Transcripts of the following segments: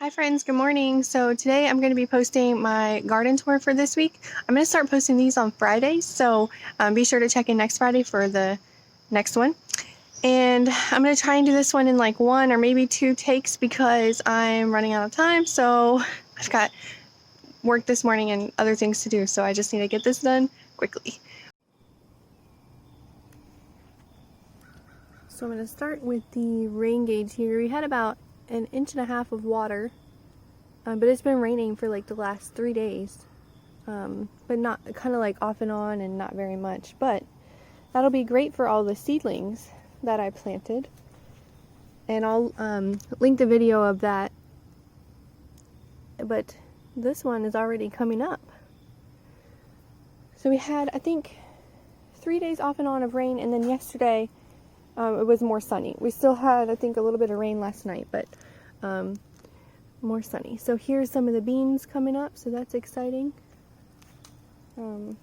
Hi friends, good morning. So today I'm going to be posting my garden tour for this week. I'm going to start posting these on Fridays, so be sure to check in next Friday for the next one. And I'm going to try and do this one in like 1 or maybe 2 takes because I'm running out of time. So I've got work this morning and other things to do, so I just need to get this done quickly. So I'm going to start with the rain gauge here. We had about 1.5 inches of water. But it's been raining for like the last 3 days, but not kind of like off and on and not very much, but that'll be great for all the seedlings that I planted, and I'll link the video of that. But this one is already coming up. So we had, I think, 3 days off and on of rain, and then yesterday it was more sunny. We still had, I think, a little bit of rain last night, but more sunny. So here's some of the beans coming up, so that's exciting. The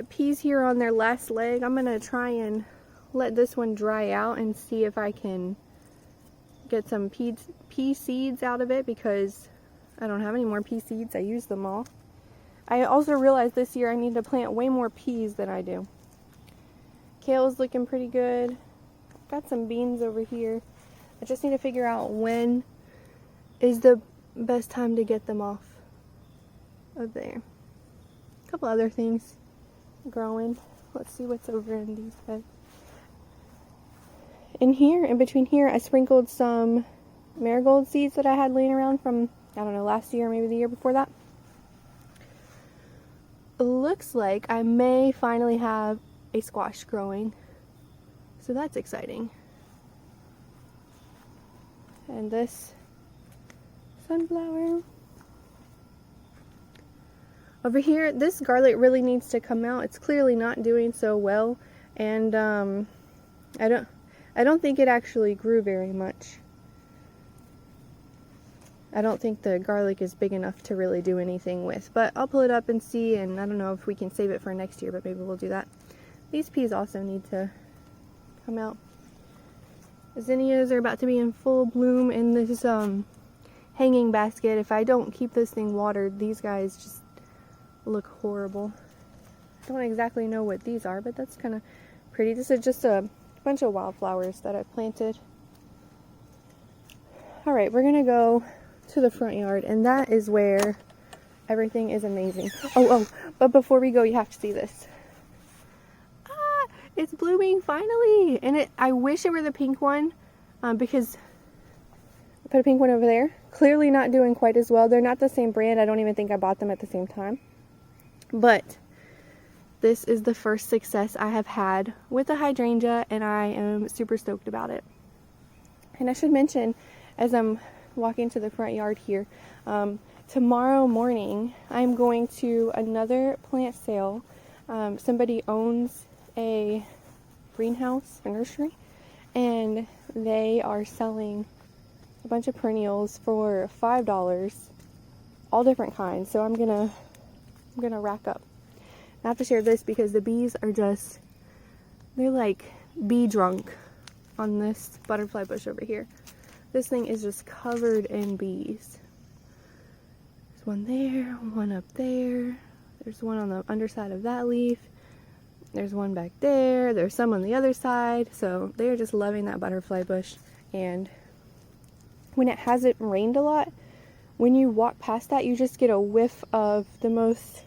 peas here on their last leg. I'm gonna try and let this one dry out and see if I can get some pea seeds out of it, because I don't have any more pea seeds. I used them all. I also realized this year I need to plant way more peas than I do. Kale's looking pretty good. Got some beans over here. I just need to figure out when is the best time to get them off of there. A couple other things growing. Let's see what's over in these beds. In here, in between here, I sprinkled some marigold seeds that I had laying around from, I don't know, last year or maybe the year before that. It looks like I may finally have a squash growing, so that's exciting. And this sunflower. Over here, this garlic really needs to come out. It's clearly not doing so well, and I don't think it actually grew very much. I don't think the garlic is big enough to really do anything with, but I'll pull it up and see, and I don't know if we can save it for next year, but maybe we'll do that. These peas also need to come out. Zinnias are about to be in full bloom in this hanging basket. If I don't keep this thing watered, these guys just look horrible. I don't exactly know what these are, but that's kind of pretty. This is just a bunch of wildflowers that I planted. Alright, we're gonna go to the front yard, and that is where everything is amazing. But before we go, you have to see this. It's blooming finally, and I wish it were the pink one, because I put a pink one over there. Clearly not doing quite as well. They're not the same brand. I don't even think I bought them at the same time. But this is the first success I have had with a hydrangea, and I am super stoked about it. And I should mention, as I'm walking to the front yard here, tomorrow morning I'm going to another plant sale. Somebody owns a greenhouse, a nursery, and they are selling a bunch of perennials for $5, all different kinds. So I'm gonna rack up. I have to share this because the bees are just, they're like bee drunk on this butterfly bush over here. This thing is just covered in bees. There's one there, one up there. There's one on the underside of that leaf. There's one back there. There's some on the other side. So they're just loving that butterfly bush. And when it hasn't rained a lot, when you walk past that, you just get a whiff of the most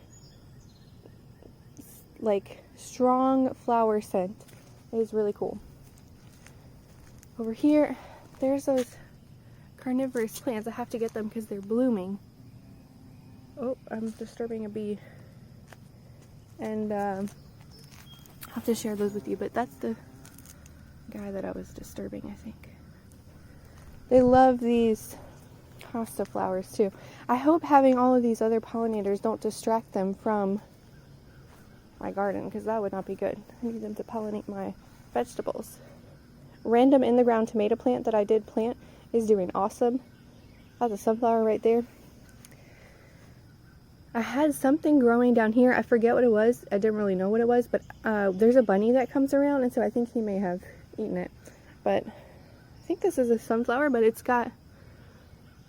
like strong flower scent. It is really cool. Over here, there's those carnivorous plants. I have to get them because they're blooming. Oh, I'm disturbing a bee. And I'll have to share those with you, but that's the guy that I was disturbing, I think. They love these hosta flowers too. I hope having all of these other pollinators don't distract them from my garden, because that would not be good. I need them to pollinate my vegetables. Random in the ground tomato plant that I did plant is doing awesome. That's a sunflower right there. I had something growing down here. I forget what it was. I didn't really know what it was, but there's a bunny that comes around, and so I think he may have eaten it. But I think this is a sunflower, but it's got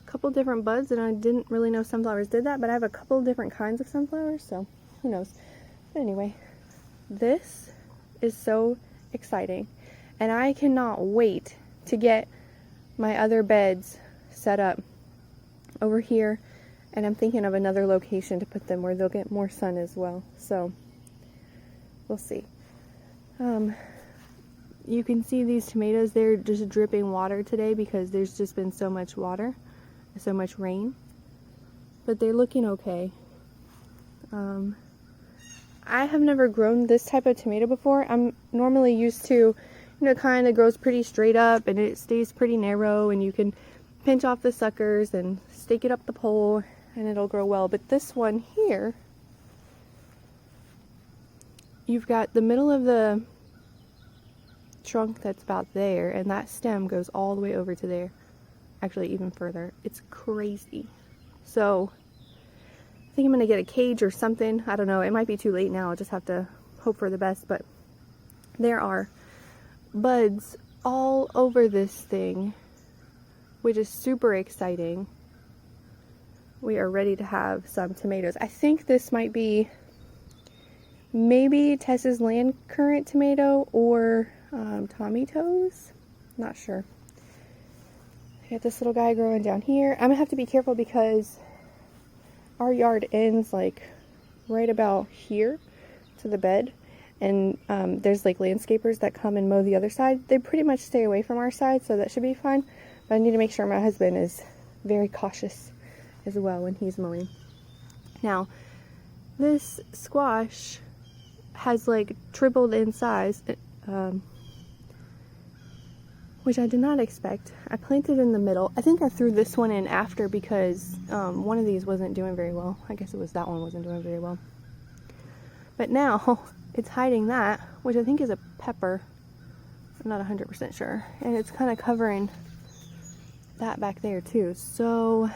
couple different buds, and I didn't really know sunflowers did that, but I have a couple different kinds of sunflowers, so who knows. But anyway, this is so exciting, and I cannot wait to get my other beds set up over here, and I'm thinking of another location to put them where they'll get more sun as well, so we'll see. You can see these tomatoes, they're just dripping water today because there's just been so much water, so much rain, but they're looking okay. I have never grown this type of tomato before. I'm normally used to, kind of grows pretty straight up and it stays pretty narrow, and you can pinch off the suckers and stake it up the pole and it'll grow well. But this one here, you've got the middle of the trunk that's about there, and that stem goes all the way over to there, actually even further. It's crazy. So I think I'm gonna get a cage or something. I don't know, it might be too late now. I'll just have to hope for the best. But there are buds all over this thing, which is super exciting. We are ready to have some tomatoes. I think this might be maybe Tess's land currant tomato or Tommy Toes, not sure. I got this little guy growing down here. I'm gonna have to be careful because our yard ends like right about here to the bed, and there's like landscapers that come and mow the other side. They pretty much stay away from our side, so that should be fine, but I need to make sure my husband is very cautious as well when he's mowing. Now this squash has like tripled in size, which I did not expect. I planted in the middle. I think I threw this one in after because one of these wasn't doing very well. I guess it was that one wasn't doing very well. But now it's hiding that, which I think is a pepper. I'm not 100% sure. And it's kind of covering that back there too. So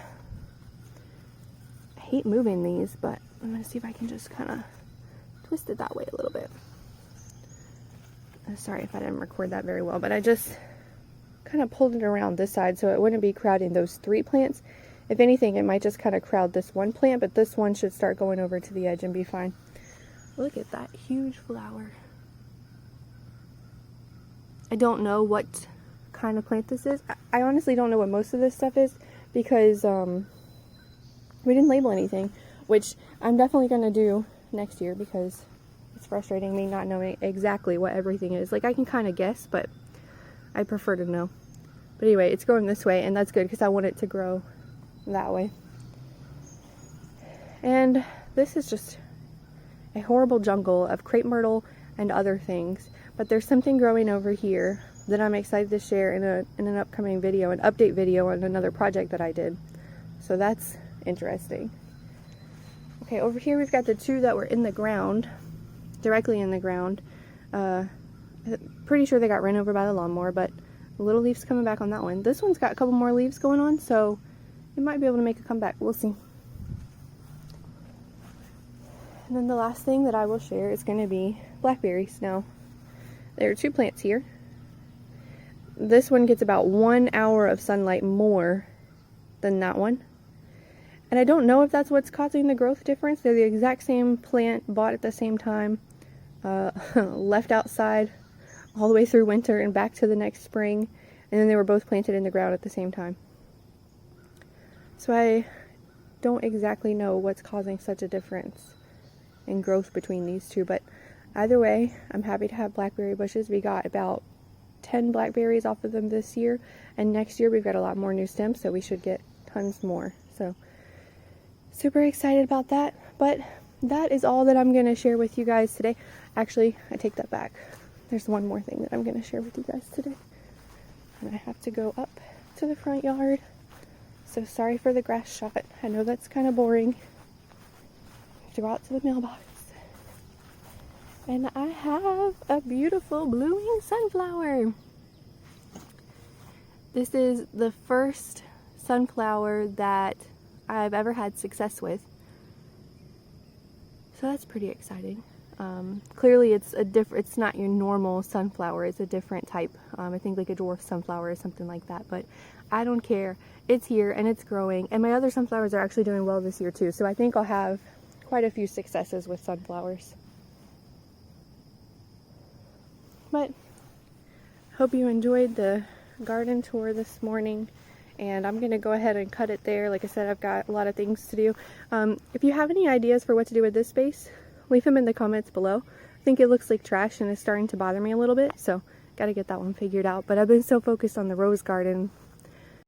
I hate moving these, but I'm gonna see if I can just kind of twist it that way a little bit. Sorry if I didn't record that very well, but I just kind of pulled it around this side so it wouldn't be crowding those 3 plants. If anything, it might just kind of crowd this one plant, but this one should start going over to the edge and be fine. Look at that huge flower. I don't know what kind of plant this is. I honestly don't know what most of this stuff is because we didn't label anything, which I'm definitely going to do next year because it's frustrating me not knowing exactly what everything is. Like, I can kind of guess, but I prefer to know. But anyway, it's growing this way, and that's good because I want it to grow that way. And this is just a horrible jungle of crepe myrtle and other things. But there's something growing over here that I'm excited to share in an upcoming video, an update video on another project that I did. So that's interesting. Okay, over here we've got the 2 that were in the ground, directly in the ground. Pretty sure they got ran over by the lawnmower, but little leaves coming back on that one. This one's got a couple more leaves going on, so it might be able to make a comeback. We'll see. And then the last thing that I will share is going to be Blackberry Snow. There are 2 plants here. This one gets about 1 hour of sunlight more than that one. And I don't know if that's what's causing the growth difference. They're the exact same plant, bought at the same time, left outside all the way through winter and back to the next spring, and then they were both planted in the ground at the same time. So I don't exactly know what's causing such a difference in growth between these 2, but either way, I'm happy to have blackberry bushes. We got about 10 blackberries off of them this year, and next year we've got a lot more new stems, so we should get tons more. So super excited about that. But that is all that I'm going to share with you guys today. Actually, I take that back. There's one more thing that I'm going to share with you guys today. And I have to go up to the front yard. So sorry for the grass shot. I know that's kind of boring. I have to go out to the mailbox. And I have a beautiful blooming sunflower. This is the first sunflower that I've ever had success with. So that's pretty exciting. Clearly it's not your normal sunflower, it's a different type. I think like a dwarf sunflower or something like that, but I don't care. It's here and it's growing, and my other sunflowers are actually doing well this year too, so I think I'll have quite a few successes with sunflowers. But hope you enjoyed the garden tour this morning, and I'm gonna go ahead and cut it there. Like I said, I've got a lot of things to do. If you have any ideas for what to do with this space, leave them in the comments below. I think it looks like trash and it's starting to bother me a little bit, so gotta get that one figured out. But I've been so focused on the rose garden